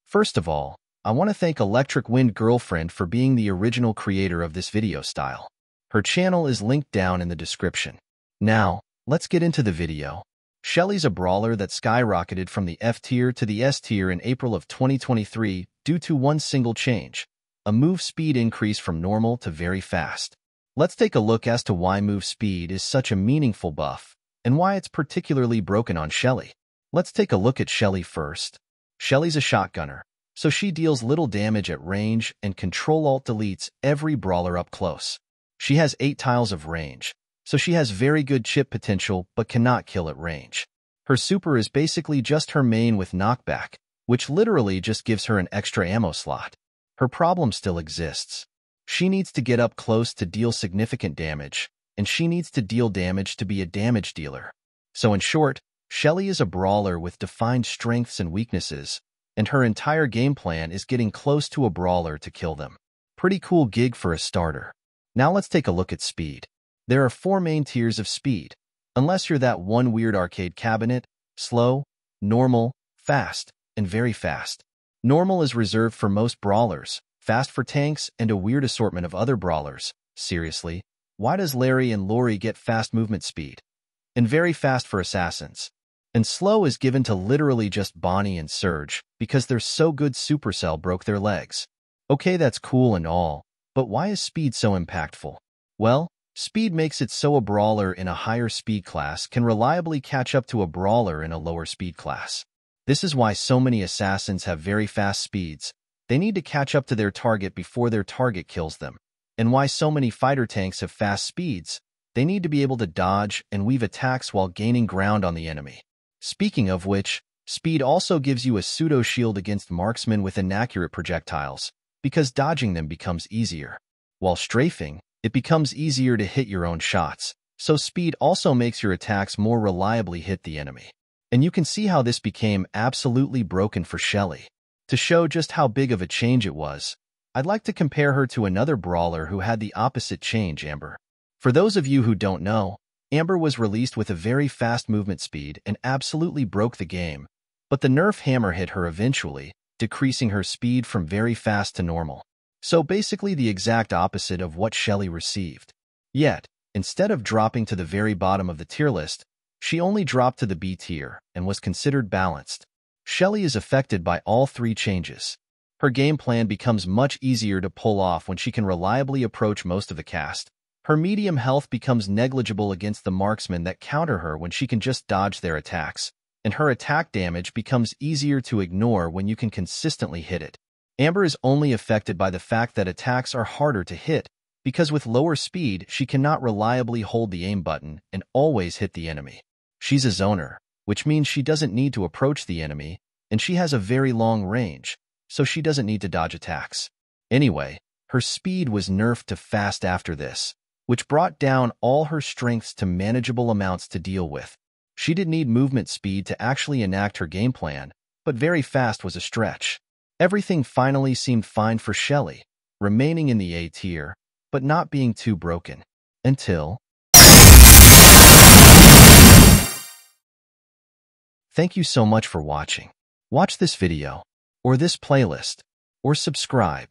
First of all, I want to thank Electric Wind Girlfriend for being the original creator of this video style. Her channel is linked down in the description. Now, let's get into the video. Shelly's a brawler that skyrocketed from the F tier to the S tier in April of 2023 due to one single change, a move speed increase from normal to very fast. Let's take a look as to why move speed is such a meaningful buff, and why it's particularly broken on Shelly. Let's take a look at Shelly first. Shelly's a shotgunner, so she deals little damage at range and Control-Alt-Deletes every brawler up close. She has 8 tiles of range, so she has very good chip potential but cannot kill at range. Her super is basically just her main with knockback, which literally just gives her an extra ammo slot. Her problem still exists. She needs to get up close to deal significant damage, and she needs to deal damage to be a damage dealer. So in short, Shelly is a brawler with defined strengths and weaknesses, and her entire game plan is getting close to a brawler to kill them. Pretty cool gig for a starter. Now let's take a look at speed. There are 4 main tiers of speed, unless you're that one weird arcade cabinet: slow, normal, fast, and very fast. Normal is reserved for most brawlers, fast for tanks, and a weird assortment of other brawlers. Seriously, why does Larry and Lori get fast movement speed? And very fast for assassins. And slow is given to literally just Bonnie and Surge, because they're so good Supercell broke their legs. Okay, that's cool and all, but why is speed so impactful? Well, speed makes it so a brawler in a higher speed class can reliably catch up to a brawler in a lower speed class. This is why so many assassins have very fast speeds. They need to catch up to their target before their target kills them. And why so many fighter tanks have fast speeds. They need to be able to dodge and weave attacks while gaining ground on the enemy. Speaking of which, speed also gives you a pseudo-shield against marksmen with inaccurate projectiles, because dodging them becomes easier. While strafing, it becomes easier to hit your own shots, so speed also makes your attacks more reliably hit the enemy. And you can see how this became absolutely broken for Shelly. To show just how big of a change it was, I'd like to compare her to another brawler who had the opposite change, Amber. For those of you who don't know, Amber was released with a very fast movement speed and absolutely broke the game, but the nerf hammer hit her eventually, decreasing her speed from very fast to normal. So basically the exact opposite of what Shelly received. Yet, instead of dropping to the very bottom of the tier list, she only dropped to the B tier and was considered balanced. Shelly is affected by all 3 changes. Her game plan becomes much easier to pull off when she can reliably approach most of the cast. Her medium health becomes negligible against the marksmen that counter her when she can just dodge their attacks, and her attack damage becomes easier to ignore when you can consistently hit it. Amber is only affected by the fact that attacks are harder to hit, because with lower speed she cannot reliably hold the aim button and always hit the enemy. She's a zoner, which means she doesn't need to approach the enemy, and she has a very long range, so she doesn't need to dodge attacks. Anyway, her speed was nerfed to fast after this, which brought down all her strengths to manageable amounts to deal with. She didn't need movement speed to actually enact her game plan, but very fast was a stretch. Everything finally seemed fine for Shelly, remaining in the A tier, but not being too broken. Until... Thank you so much for watching. Watch this video, or this playlist, or subscribe.